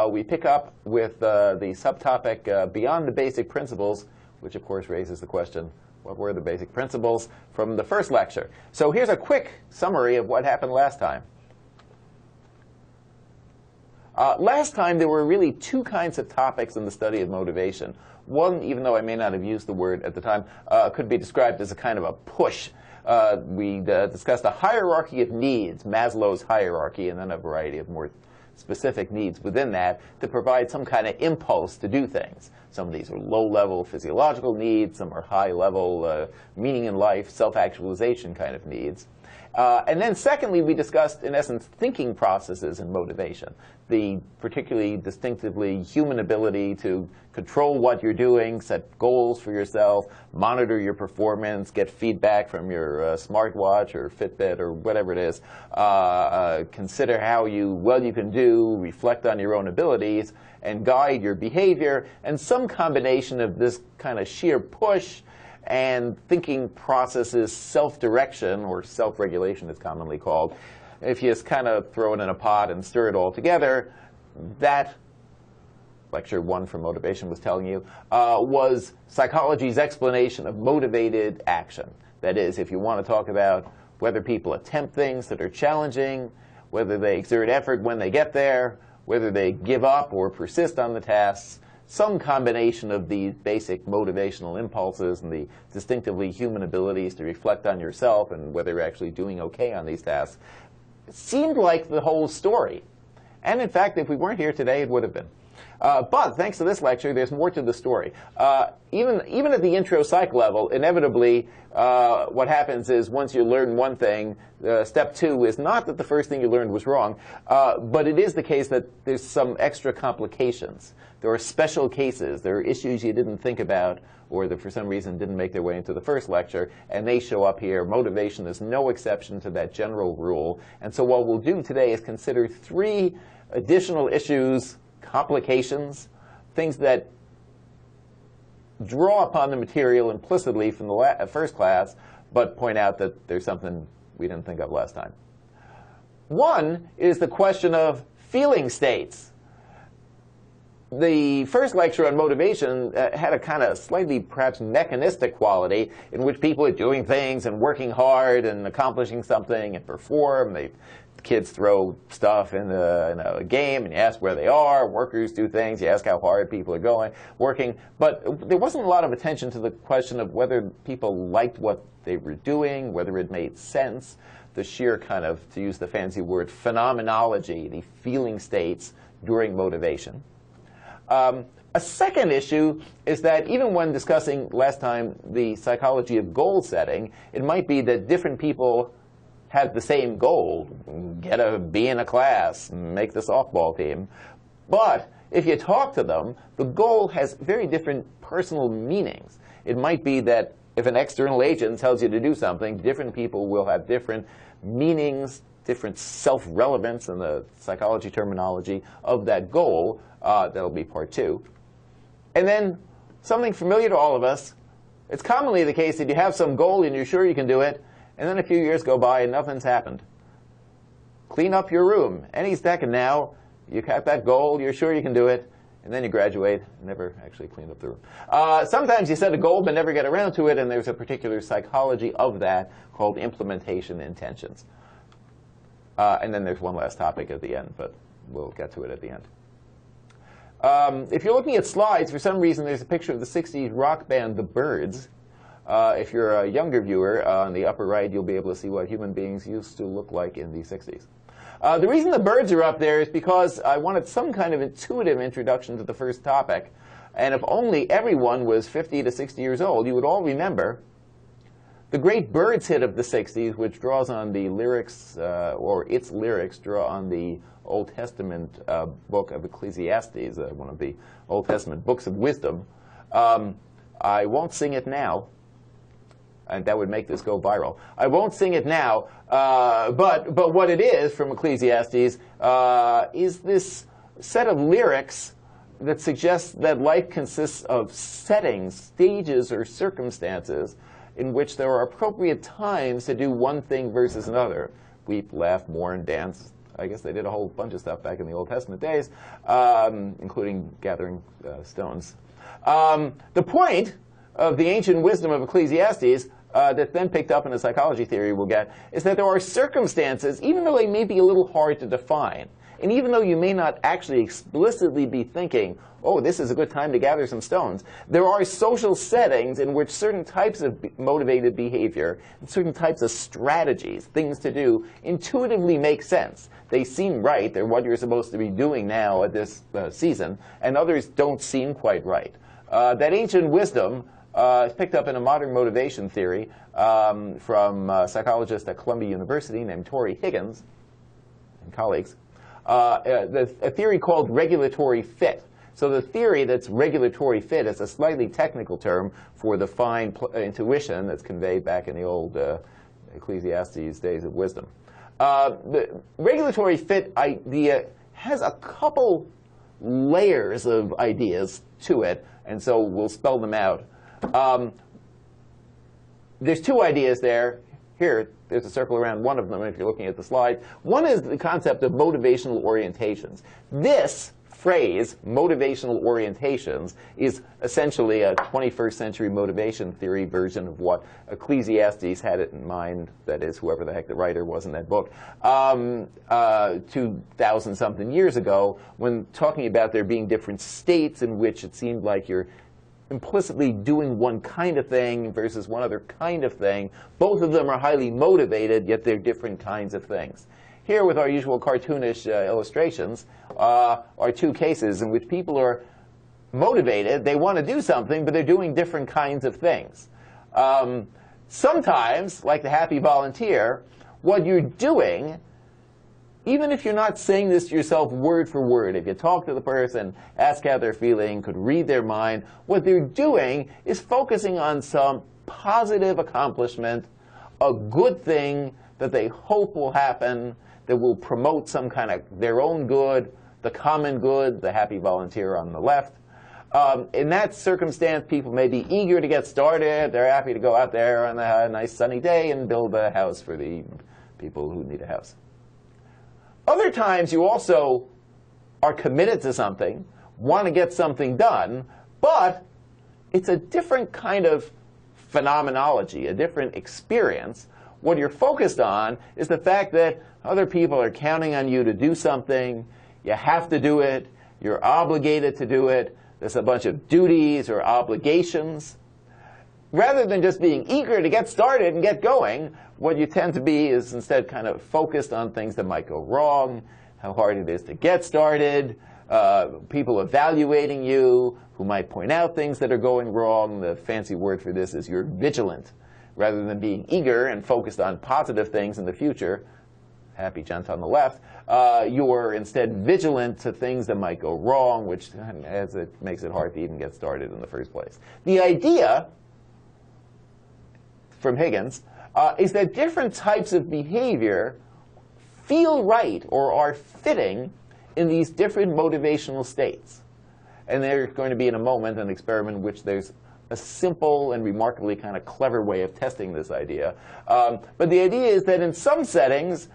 We pick up with the subtopic Beyond the Basic Principles, which of course raises the question, what were the basic principles from the first lecture? So here's a quick summary of what happened last time. Last time, there were really two kinds of topics in the study of motivation. One, even though I may not have used the word at the time, could be described as a kind of a push. We discussed a hierarchy of needs, Maslow's hierarchy, and then a variety of more specific needs within that to provide some kind of impulse to do things. Some of these are low-level physiological needs. Some are high-level meaning in life, self-actualization kind of needs. And then secondly, we discussed, in essence, thinking processes and motivation, the particularly distinctively human ability to control what you're doing, set goals for yourself, monitor your performance, get feedback from your smartwatch or Fitbit or whatever it is, consider how well you can do, reflect on your own abilities, and guide your behavior, and some combination of this kind of sheer push and thinking processes self-direction, or self-regulation it's commonly called. If you just kind of throw it in a pot and stir it all together, that, lecture 1 from Motivation was telling you, was psychology's explanation of motivated action. That is, if you want to talk about whether people attempt things that are challenging, whether they exert effort when they get there, whether they give up or persist on the tasks, some combination of these basic motivational impulses and the distinctively human abilities to reflect on yourself and whether you're actually doing OK on these tasks seemed like the whole story. And in fact, if we weren't here today, it would have been. But thanks to this lecture, there's more to the story. Even at the intro psych level, inevitably, what happens is once you learn one thing, step 2 is not that the first thing you learned was wrong, but it is the case that there's some extra complications. There are special cases. There are issues you didn't think about or that for some reason didn't make their way into the first lecture, and they show up here. Motivation is no exception to that general rule. And so what we'll do today is consider 3 additional issues, complications, things that draw upon the material implicitly from the first class, but point out that there's something we didn't think of last time. One is the question of feeling states. The first lecture on motivation had a kind of slightly perhaps mechanistic quality in which people are doing things and working hard and accomplishing something and perform. Kids throw stuff in a game and you ask where they are. Workers do things. You ask how hard people are working. But there wasn't a lot of attention to the question of whether people liked what they were doing, whether it made sense, the sheer kind of, to use the fancy word, phenomenology, the feeling states during motivation. A second issue is that even when discussing last time the psychology of goal setting, it might be that different people have the same goal, get a B in a class, make the softball team. But if you talk to them, the goal has very different personal meanings. It might be that if an external agent tells you to do something, different people will have different meanings, different self-relevance in the psychology terminology of that goal. That'll be part 2. And then something familiar to all of us. It's commonly the case that you have some goal and you're sure you can do it, and then a few years go by and nothing's happened. Clean up your room. Any second now, you have that goal, you're sure you can do it, and then you graduate, never actually cleaned up the room. Sometimes you set a goal but never get around to it, and there's a particular psychology of that called implementation intentions. And then there's one last topic at the end, but we'll get to it at the end. If you're looking at slides, for some reason there's a picture of the 60s rock band The Byrds. If you're a younger viewer, on the upper right, you'll be able to see what human beings used to look like in the 60s. The reason the Byrds are up there is because I wanted some kind of intuitive introduction to the first topic. And if only everyone was 50 to 60 years old, you would all remember the great Byrds hit of the 60s, which draws on the lyrics, or its lyrics draw on the Old Testament book of Ecclesiastes, one of the Old Testament books of wisdom. I won't sing it now, and that would make this go viral. I won't sing it now, but what it is from Ecclesiastes is this set of lyrics that suggests that life consists of settings, stages, or circumstances in which there are appropriate times to do one thing versus another. Weep, laugh, mourn, dance, I guess they did a whole bunch of stuff back in the Old Testament days, including gathering stones. The point of the ancient wisdom of Ecclesiastes that's then picked up in a psychology theory we'll get is that there are circumstances, even though they may be a little hard to define, and even though you may not actually explicitly be thinking, oh, this is a good time to gather some stones, there are social settings in which certain types of motivated behavior and certain types of strategies, things to do, intuitively make sense. They seem right. They're what you're supposed to be doing now at this season, and others don't seem quite right. That ancient wisdom is picked up in a modern motivation theory from a psychologist at Columbia University named Tori Higgins and colleagues. A theory called regulatory fit. So the theory that's regulatory fit is a slightly technical term for the fine intuition that's conveyed back in the old Ecclesiastes days of wisdom. The regulatory fit idea has a couple layers of ideas to it, and so we'll spell them out. There's two ideas there. Here, there's a circle around one of them if you're looking at the slide. One is the concept of motivational orientations. This phrase, motivational orientations, is essentially a 21st century motivation theory version of what Ecclesiastes had it in mind, that is, whoever the heck the writer was in that book, 2,000-something years ago, when talking about there being different states in which it seemed like you're implicitly doing one kind of thing versus one other kind of thing. Both of them are highly motivated, yet they're different kinds of things. Here, with our usual cartoonish illustrations, are two cases in which people are motivated. They want to do something, but they're doing different kinds of things. Sometimes, like the happy volunteer, what you're doing, even if you're not saying this to yourself word for word, if you talk to the person, ask how they're feeling, could read their mind, what they're doing is focusing on some positive accomplishment, a good thing that they hope will happen, that will promote some kind of their own good, the common good, the happy volunteer on the left. In that circumstance, people may be eager to get started. They're happy to go out there on a nice sunny day and build a house for the people who need a house. Other times, you also are committed to something, want to get something done, but it's a different kind of phenomenology, a different experience. What you're focused on is the fact that other people are counting on you to do something. You have to do it. You're obligated to do it. There's a bunch of duties or obligations. Rather than just being eager to get started and get going, what you tend to be is instead kind of focused on things that might go wrong, how hard it is to get started, people evaluating you who might point out things that are going wrong. The fancy word for this is you're vigilant. Rather than being eager and focused on positive things in the future, happy gent on the left, you're instead vigilant to things that might go wrong, which makes it hard to even get started in the first place. The idea from Higgins is that different types of behavior feel right or are fitting in these different motivational states. And there's going to be in a moment an experiment in which there's a simple and remarkably kind of clever way of testing this idea. But the idea is that in some settings,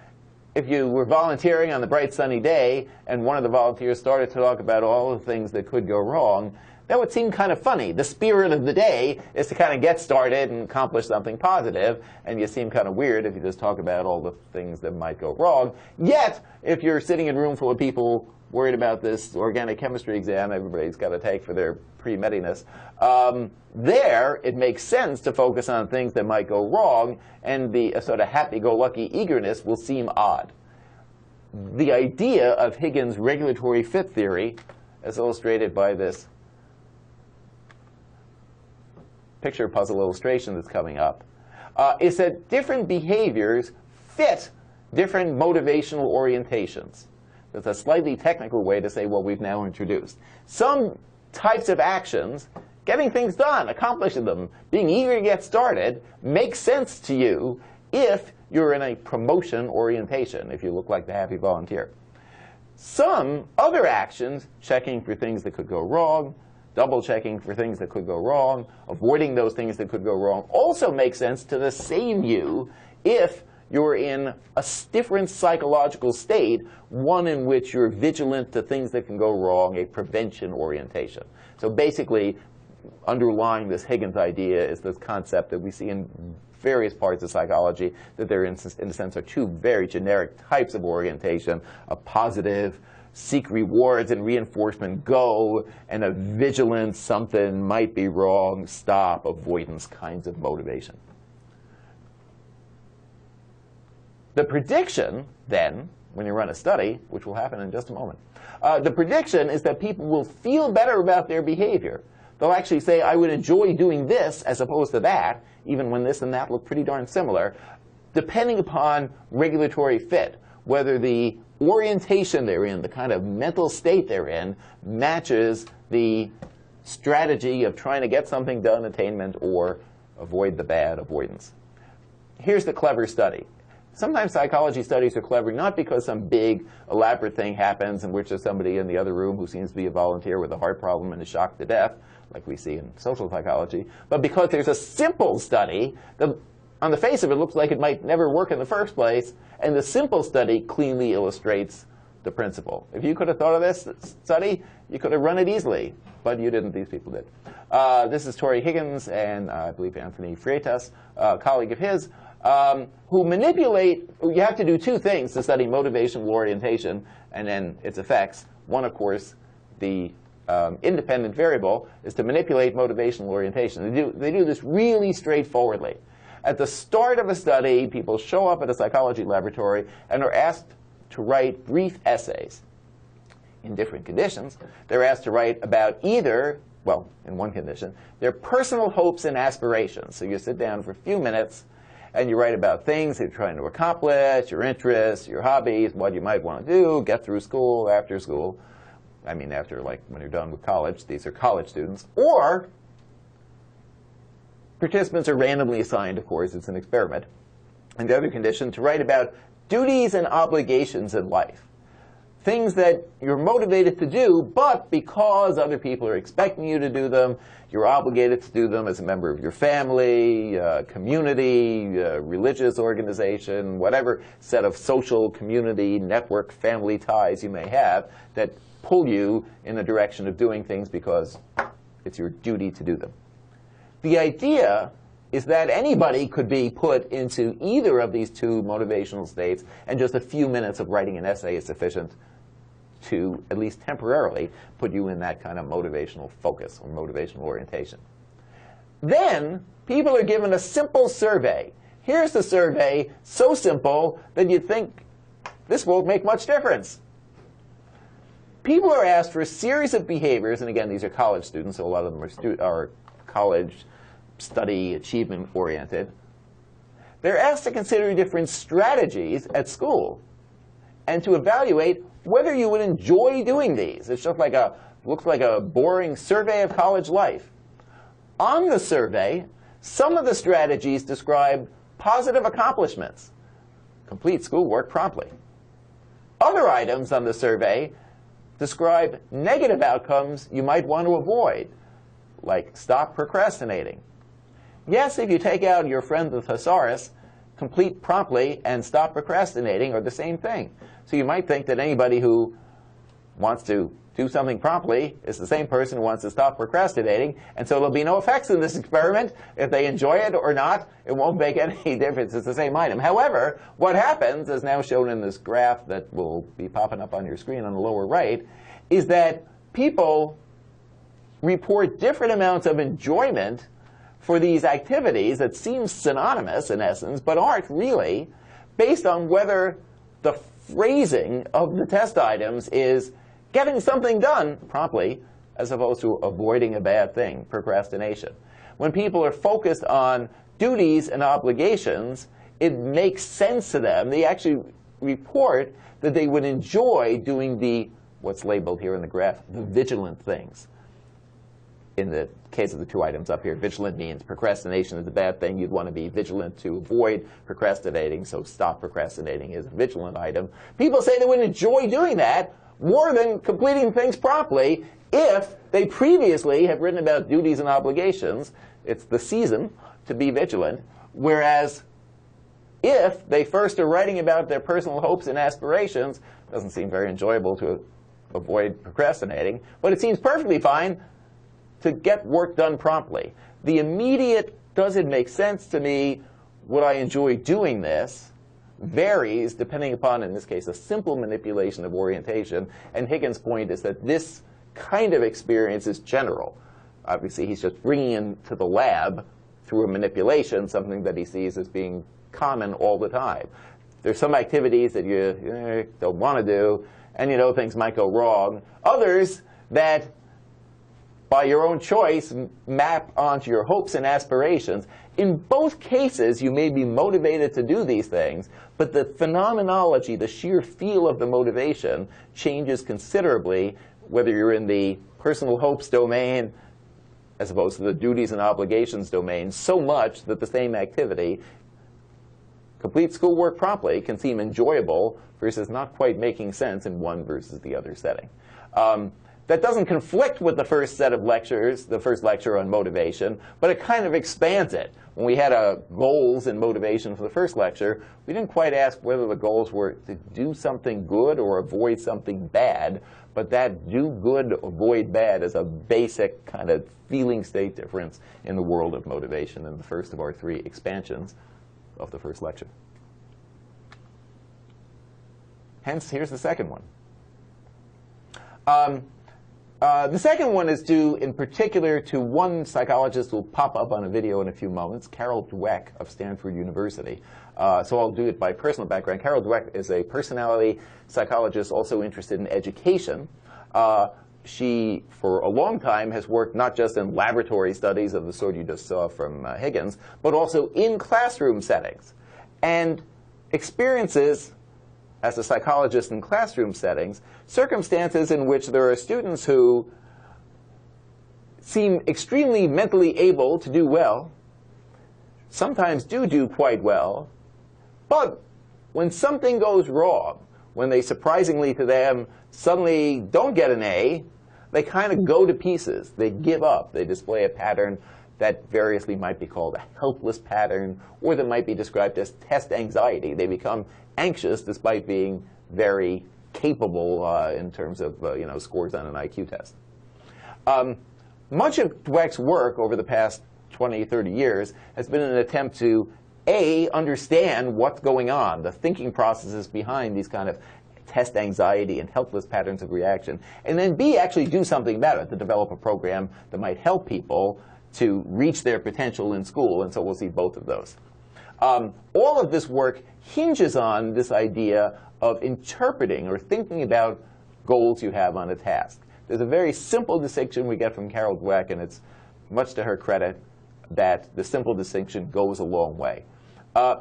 if you were volunteering on the bright sunny day and one of the volunteers started to talk about all the things that could go wrong, that would seem kind of funny. The spirit of the day is to kind of get started and accomplish something positive, and you seem kind of weird if you just talk about all the things that might go wrong. Yet, if you're sitting in a room full of people worried about this organic chemistry exam everybody's got to take for their pre-mediness, there it makes sense to focus on things that might go wrong, and the sort of happy-go-lucky eagerness will seem odd. The idea of Higgins' regulatory fit theory, as illustrated by this picture puzzle illustration that's coming up, is that different behaviors fit different motivational orientations. That's a slightly technical way to say what we've now introduced. Some types of actions, getting things done, accomplishing them, being eager to get started, makes sense to you if you're in a promotion orientation, if you look like the happy volunteer. Some other actions, checking for things that could go wrong, double checking for things that could go wrong, avoiding those things that could go wrong, also make sense to the same you if you're in a different psychological state, one in which you're vigilant to things that can go wrong, a prevention orientation. So basically, underlying this Higgins idea is this concept that we see in various parts of psychology, that there, in a sense, are two very generic types of orientation: a positive, seek rewards and reinforcement, go, and a vigilant, something might be wrong, stop, avoidance kinds of motivation. The prediction, then, when you run a study, which will happen in just a moment, the prediction is that people will feel better about their behavior. They'll actually say, I would enjoy doing this as opposed to that, even when this and that look pretty darn similar, depending upon regulatory fit, whether the orientation they're in, the kind of mental state they're in, matches the strategy of trying to get something done, attainment, or avoid the bad, avoidance. Here's the clever study. Sometimes psychology studies are clever not because some big, elaborate thing happens in which there's somebody in the other room who seems to be a volunteer with a heart problem and is shocked to death, like we see in social psychology, but because there's a simple study that, on the face of it, looks like it might never work in the first place, and the simple study cleanly illustrates the principle. If you could have thought of this study, you could have run it easily, but you didn't. These people did. This is Tori Higgins and I believe Anthony Freitas, a colleague of his, who manipulate. You have to do two things to study motivational orientation and then its effects. One, of course, the independent variable is to manipulate motivational orientation. They do this really straightforwardly. At the start of a study, people show up at a psychology laboratory and are asked to write brief essays. In different conditions, they're asked to write about either, well, in one condition, their personal hopes and aspirations. So you sit down for a few minutes and you write about things you're trying to accomplish, your interests, your hobbies, what you might want to do, get through school, after school. I mean, after, like, when you're done with college. These are college students. Or participants are randomly assigned, of course, it's an experiment. And the other condition, to write about duties and obligations in life. Things that you're motivated to do, but because other people are expecting you to do them, you're obligated to do them as a member of your family, community, religious organization, whatever set of social, community, network, family ties you may have that pull you in the direction of doing things because it's your duty to do them. The idea is that anybody could be put into either of these two motivational states, and just a few minutes of writing an essay is sufficient to, at least temporarily, put you in that kind of motivational focus or motivational orientation. Then people are given a simple survey. Here's the survey, so simple that you'd think this won't make much difference. People are asked for a series of behaviors, and again, these are college students, so a lot of them are college study achievement oriented. They're asked to consider different strategies at school and to evaluate whether you would enjoy doing these. It's just like looks like a boring survey of college life. On the survey, some of the strategies describe positive accomplishments. Complete schoolwork promptly. Other items on the survey describe negative outcomes you might want to avoid, like stop procrastinating. Yes, if you take out your friend the thesaurus, complete promptly and stop procrastinating are the same thing. So you might think that anybody who wants to do something promptly is the same person who wants to stop procrastinating, and so there'll be no effects in this experiment. If they enjoy it or not, it won't make any difference. It's the same item. However, what happens, as now shown in this graph that will be popping up on your screen on the lower right, is that people report different amounts of enjoyment for these activities that seem synonymous in essence, but aren't really, based on whether the phrasing of the test items is getting something done promptly as opposed to avoiding a bad thing, procrastination. When people are focused on duties and obligations, it makes sense to them. They actually report that they would enjoy doing what's labeled here in the graph, the vigilant things. In the case of the two items up here, vigilant means procrastination is a bad thing. You'd want to be vigilant to avoid procrastinating, so stop procrastinating is a vigilant item. People say they would enjoy doing that more than completing things promptly if they previously have written about duties and obligations. It's the season to be vigilant, whereas if they first are writing about their personal hopes and aspirations. Doesn't seem very enjoyable to avoid procrastinating, but it seems perfectly fine to get work done promptly. The immediate, does it make sense to me, would I enjoy doing this, varies depending upon, in this case, a simple manipulation of orientation. And Higgins' point is that this kind of experience is general. Obviously, he's just bringing into the lab, through a manipulation, something that he sees as being common all the time. There's some activities that you don't want to do, and you know things might go wrong. Others that, by your own choice, map onto your hopes and aspirations. In both cases, you may be motivated to do these things, but the phenomenology, the sheer feel of the motivation, changes considerably whether you're in the personal hopes domain as opposed to the duties and obligations domain, so much that the same activity, complete schoolwork promptly, can seem enjoyable versus not quite making sense in one versus the other setting. That doesn't conflict with the first set of lectures, the first lecture on motivation, but it kind of expands it. When we had goals and motivation for the first lecture, we didn't quite ask whether the goals were to do something good or avoid something bad, but that do good, avoid bad is a basic kind of feeling state difference in the world of motivation in the first of our three expansions of the first lecture. Hence, here's the second one. The second one is due in particular to one psychologist who will pop up on a video in a few moments, Carol Dweck of Stanford University. So I'll do it by personal background. Carol Dweck is a personality psychologist also interested in education. She, for a long time, has worked not just in laboratory studies of the sort you just saw from Higgins, but also in classroom settings. And experiences, as a psychologist in classroom settings, circumstances in which there are students who seem extremely mentally able to do well, sometimes do quite well, but when something goes wrong, when they surprisingly to them suddenly don't get an A, they kind of go to pieces. They give up. They display a pattern that variously might be called a helpless pattern, or that might be described as test anxiety. They become anxious despite being very capable in terms of scores on an IQ test. Much of Dweck's work over the past 20, 30 years has been an attempt to, A, understand what's going on, the thinking processes behind these kind of test anxiety and helpless patterns of reaction, and then B, actually do something about it, to develop a program that might help people to reach their potential in school, and so we'll see both of those. All of this work hinges on this idea of interpreting or thinking about goals you have on a task. There's a very simple distinction we get from Carol Dweck, and it's much to her credit that the simple distinction goes a long way.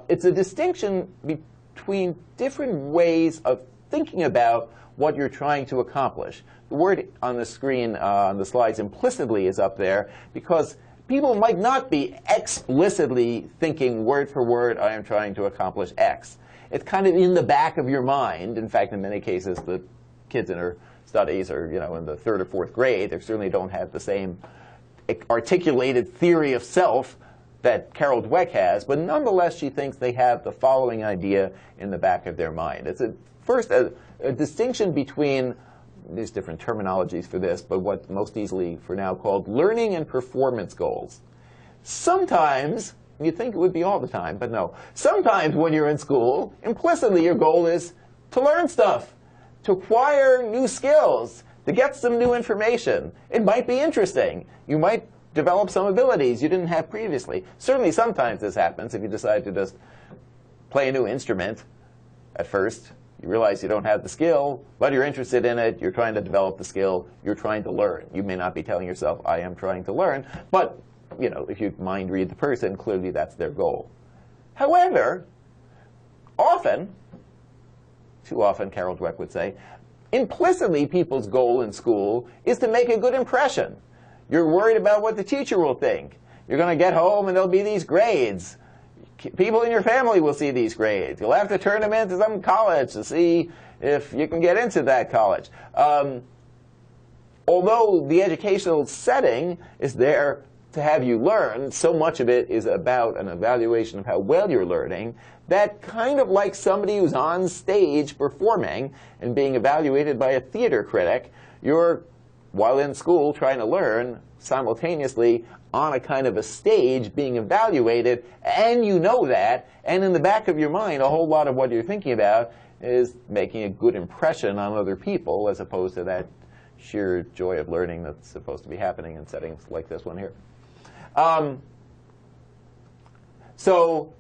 It's a distinction between different ways of thinking about what you're trying to accomplish. The word on the screen, on the slides, implicitly is up there because people might not be explicitly thinking word for word, I am trying to accomplish X. It's kind of in the back of your mind. In fact, in many cases, the kids in her studies are in the 3rd or 4th grade. They certainly don't have the same articulated theory of self that Carol Dweck has, but nonetheless, she thinks they have the following idea in the back of their mind. It's first a distinction between, there's different terminologies for this, but what's most easily for now called learning and performance goals. Sometimes, you'd think it would be all the time, but no. Sometimes when you're in school, implicitly your goal is to learn stuff, to acquire new skills, to get some new information. It might be interesting. You might develop some abilities you didn't have previously. Certainly sometimes this happens if you decide to just play a new instrument at first. You realize you don't have the skill, but you're interested in it. You're trying to develop the skill. You're trying to learn. You may not be telling yourself, I am trying to learn, but if you mind read the person, clearly that's their goal. However, often, too often, Carol Dweck would say, implicitly people's goal in school is to make a good impression. You're worried about what the teacher will think. You're going to get home and there'll be these grades. People in your family will see these grades. You'll have to turn them into some college to see if you can get into that college. Although the educational setting is there to have you learn, so much of it is about an evaluation of how well you're learning, that kind of like somebody who's on stage performing and being evaluated by a theater critic, you're, while in school trying to learn, simultaneously on a kind of a stage being evaluated, and you know that, and in the back of your mind, a whole lot of what you're thinking about is making a good impression on other people, as opposed to that sheer joy of learning that's supposed to be happening in settings like this one here. So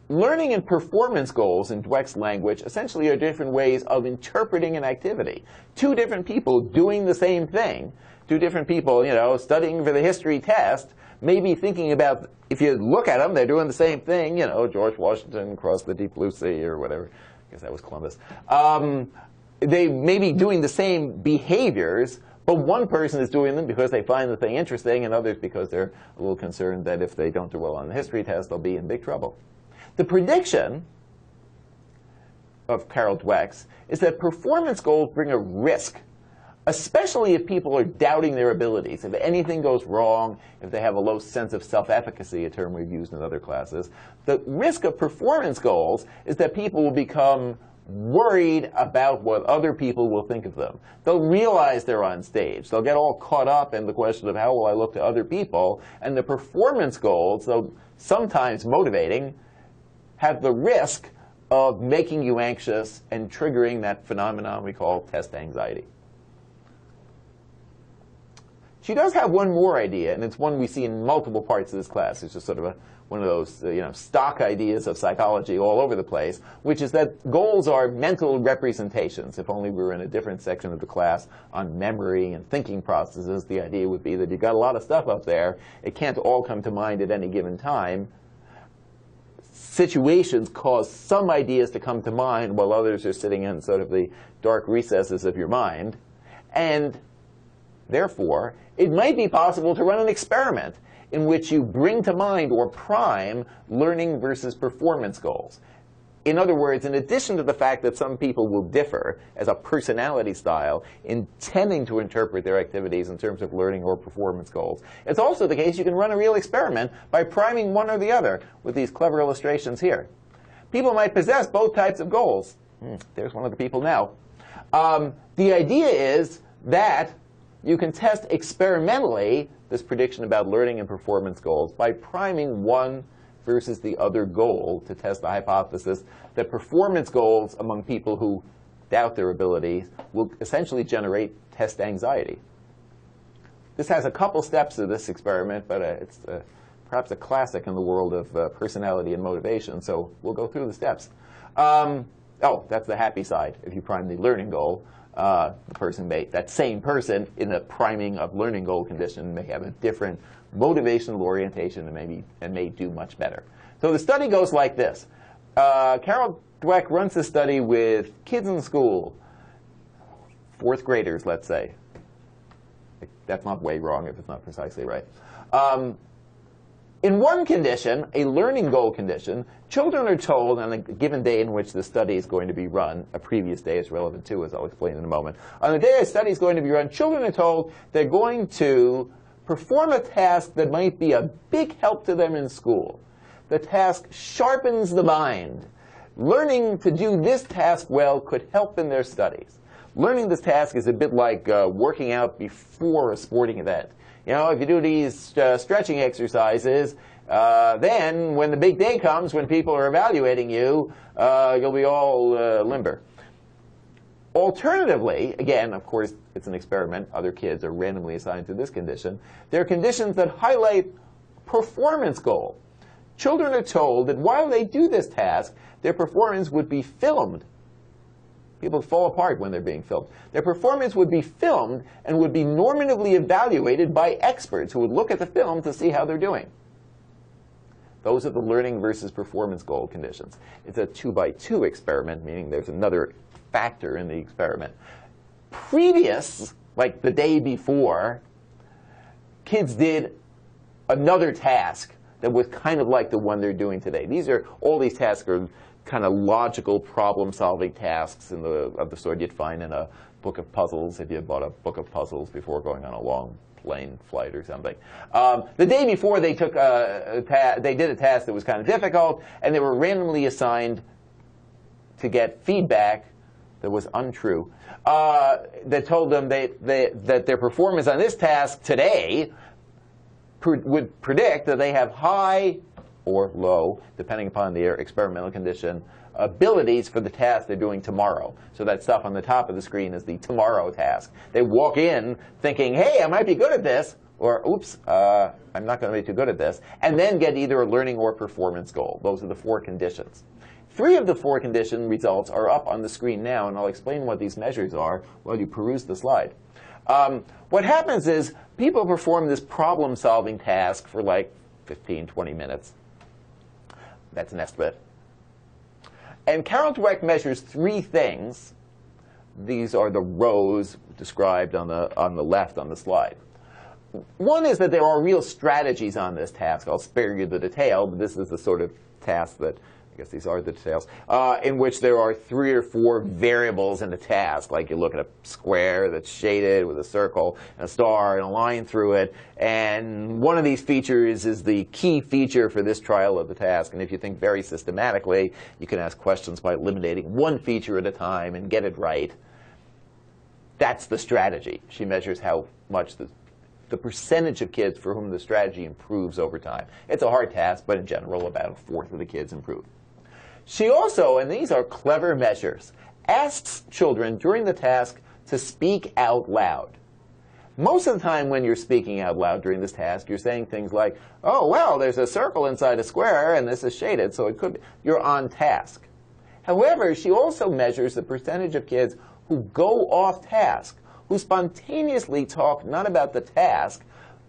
learning and performance goals in Dweck's language essentially are different ways of interpreting an activity. Two different people doing the same thing, two different people, studying for the history test, maybe thinking about, if you look at them, they're doing the same thing, George Washington crossed the deep blue sea or whatever. I guess that was Columbus. They may be doing the same behaviors, but one person is doing them because they find the thing interesting, and others because they're a little concerned that if they don't do well on the history test, they'll be in big trouble. The prediction of Carol Dweck's is that performance goals bring a risk, especially if people are doubting their abilities. If anything goes wrong, if they have a low sense of self-efficacy, a term we've used in other classes, the risk of performance goals is that people will become worried about what other people will think of them. They'll realize they're on stage. They'll get all caught up in the question of how will I look to other people. And the performance goals, though sometimes motivating, have the risk of making you anxious and triggering that phenomenon we call test anxiety. She does have one more idea, and it's one we see in multiple parts of this class. It's just sort of one of those stock ideas of psychology all over the place, which is that goals are mental representations. If only we were in a different section of the class on memory and thinking processes, the idea would be that you've got a lot of stuff up there. It can't all come to mind at any given time. Situations cause some ideas to come to mind while others are sitting in sort of the dark recesses of your mind. And therefore, it might be possible to run an experiment in which you bring to mind or prime learning versus performance goals. In other words, in addition to the fact that some people will differ as a personality style in tending to interpret their activities in terms of learning or performance goals, it's also the case you can run a real experiment by priming one or the other with these clever illustrations here. People might possess both types of goals. There's one of the people now. The idea is that you can test experimentally this prediction about learning and performance goals by priming one versus the other goal to test the hypothesis that performance goals among people who doubt their abilities will essentially generate test anxiety. This has a couple steps to this experiment, but it's perhaps a classic in the world of personality and motivation, so we'll go through the steps. Oh, that's the happy side. If you prime the learning goal, the person that same person in the priming of learning goal condition may have a different motivational orientation and may do much better. So the study goes like this. Carol Dweck runs the study with kids in school, 4th graders, let's say. That's not way wrong if it's not precisely right. In one condition, a learning goal condition, children are told on a given day in which the study is going to be run, a previous day is relevant too, as I'll explain in a moment. On the day a study is going to be run, children are told they're going to perform a task that might be a big help to them in school. The task sharpens the mind. Learning to do this task well could help in their studies. Learning this task is a bit like working out before a sporting event. If you do these stretching exercises, then when the big day comes, when people are evaluating you, you'll be all limber. Alternatively, again, of course, it's an experiment. Other kids are randomly assigned to this condition. There are conditions that highlight performance goal. Children are told that while they do this task, their performance would be filmed. People fall apart when they're being filmed. Their performance would be filmed and would be normatively evaluated by experts who would look at the film to see how they're doing. Those are the learning versus performance goal conditions. It's a 2-by-2 experiment, meaning there's another factor in the experiment. Previous, like the day before, kids did another task that was kind of like the one they're doing today. All these tasks are kind of logical problem-solving tasks of the sort you'd find in a book of puzzles, if you bought a book of puzzles before going on a long plane flight or something. The day before, they took they did a task that was kind of difficult, and they were randomly assigned to get feedback that was untrue, that told them that their performance on this task today would predict that they have high or low, depending upon their experimental condition, abilities for the task they're doing tomorrow. So that stuff on the top of the screen is the tomorrow task. They walk in thinking, hey, I might be good at this, or oops, I'm not going to be too good at this, and then get either a learning or performance goal. Those are the 4 conditions. 3 of the 4 condition results are up on the screen now, and I'll explain what these measures are while you peruse the slide. What happens is people perform this problem-solving task for like 15, 20 minutes. That's an estimate. And Carol Dweck measures 3 things. These are the rows described on the left on the slide. One is that there are real strategies on this task. I'll spare you the detail, but this is the sort of task that, I guess these are the details, in which there are 3 or 4 variables in the task. Like you look at a square that's shaded with a circle and a star and a line through it. And one of these features is the key feature for this trial of the task. And if you think very systematically, you can ask questions by eliminating 1 feature at a time and get it right. That's the strategy. She measures how much the percentage of kids for whom the strategy improves over time. It's a hard task, but in general, about 1/4 of the kids improve. She also, and these are clever measures, asks children during the task to speak out loud. Most of the time when you're speaking out loud during this task, you're saying things like, oh, well, there's a circle inside a square, and this is shaded, so it could be, you're on task. However, she also measures the percentage of kids who go off task, who spontaneously talk not about the task,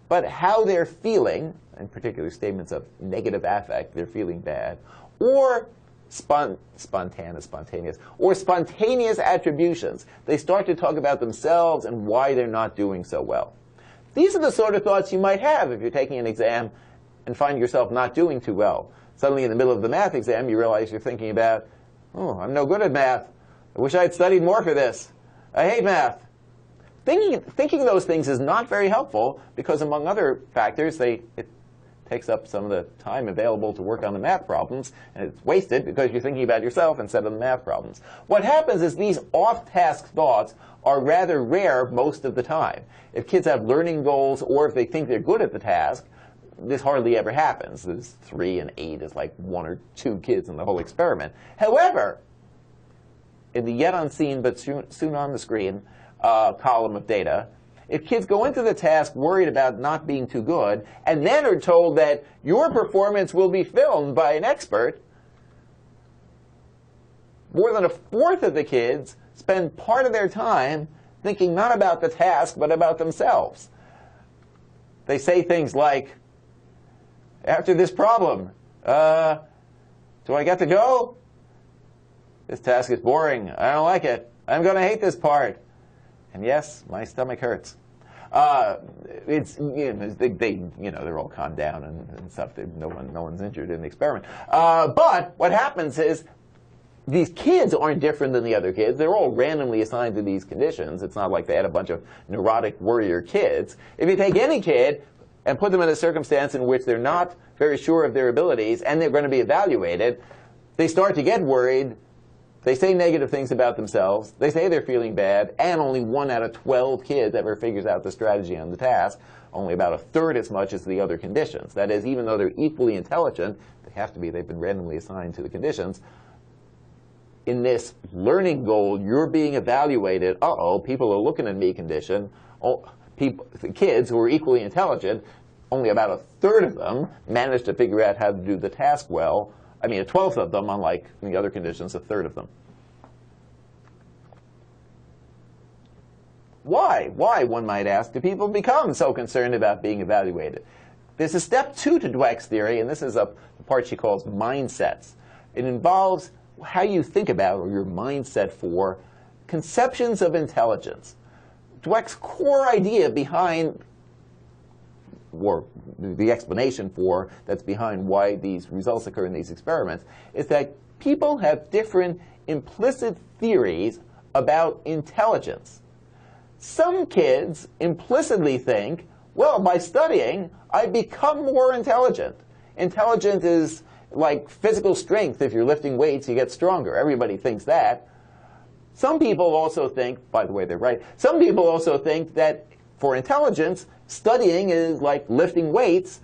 but how they're feeling, in particular statements of negative affect, they're feeling bad, or spontaneous attributions. They start to talk about themselves and why they're not doing so well. These are the sort of thoughts you might have if you're taking an exam and find yourself not doing too well. Suddenly in the middle of the math exam, you realize you're thinking about, oh, I'm no good at math. I wish I had studied more for this. I hate math. Thinking those things is not very helpful because, among other factors, it takes up some of the time available to work on the math problems, and it's wasted because you're thinking about yourself instead of the math problems. What happens is these off-task thoughts are rather rare most of the time. If kids have learning goals or if they think they're good at the task, this hardly ever happens. There's 3 and 8 is like 1 or 2 kids in the whole experiment. However, in the yet unseen but soon on the screen column of data, if kids go into the task worried about not being too good and then are told that your performance will be filmed by an expert, more than 1/4 of the kids spend part of their time thinking not about the task but about themselves. They say things like, after this problem, do I get to go? This task is boring. I don't like it. I'm going to hate this part. And yes, my stomach hurts. It's, they're all calmed down and stuff. No one's injured in the experiment. But what happens is these kids aren't different than the other kids. They're all randomly assigned to these conditions. It's not like they had a bunch of neurotic warrior kids. If you take any kid and put them in a circumstance in which they're not very sure of their abilities and they're going to be evaluated, they start to get worried. They say negative things about themselves. They say they're feeling bad. And only 1 out of 12 kids ever figures out the strategy on the task. Only about 1/3 as much as the other conditions. That is, even though they're equally intelligent, they have to be, they've been randomly assigned to the conditions. In this learning goal, you're being evaluated. Uh-oh, people are looking at me condition. The kids who are equally intelligent, only about 1/3 of them managed to figure out how to do the task well. I mean, 1/12 of them, unlike in the other conditions, 1/3 of them. Why? Why, one might ask, do people become so concerned about being evaluated? There's a step 2 to Dweck's theory, and this is the part she calls mindsets. It involves how you think about, or your mindset for, conceptions of intelligence. Dweck's core idea behind, or the explanation for, that's behind why these results occur in these experiments, is that people have different implicit theories about intelligence. Some kids implicitly think, well, by studying, I become more intelligent. Intelligent is like physical strength. If you're lifting weights, you get stronger. Everybody thinks that. Some people also think, by the way, they're right, some people also think that for intelligence, studying is like lifting weights.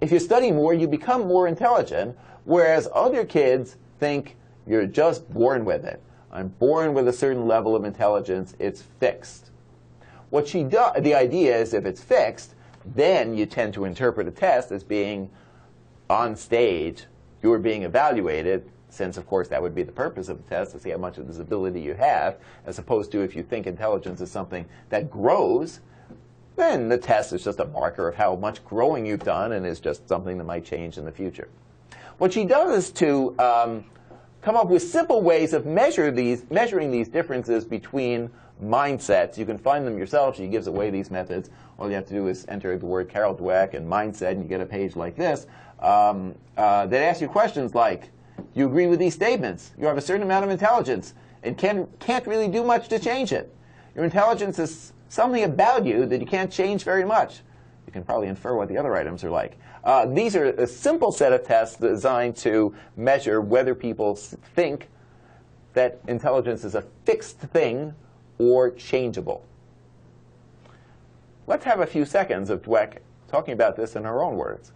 If you study more, you become more intelligent, whereas other kids think you're just born with it. I'm born with a certain level of intelligence. It's fixed. What she does, the idea is if it's fixed, then you tend to interpret a test as being on stage. You're being evaluated, since, of course, that would be the purpose of the test, to see how much of this ability you have, as opposed to if you think intelligence is something that grows, then the test is just a marker of how much growing you've done and is just something that might change in the future. What she does is to come up with simple ways of measuring these differences between mindsets. You can find them yourself. She gives away these methods. All you have to do is enter the word Carol Dweck and mindset, and you get a page like this. That asks you questions like, you agree with these statements? You have a certain amount of intelligence and can't really do much to change it. Your intelligence is something about you that you can't change very much. You can probably infer what the other items are like. These are a simple set of tests designed to measure whether people think that intelligence is a fixed thing or changeable. Let's have a few seconds of Dweck talking about this in her own words.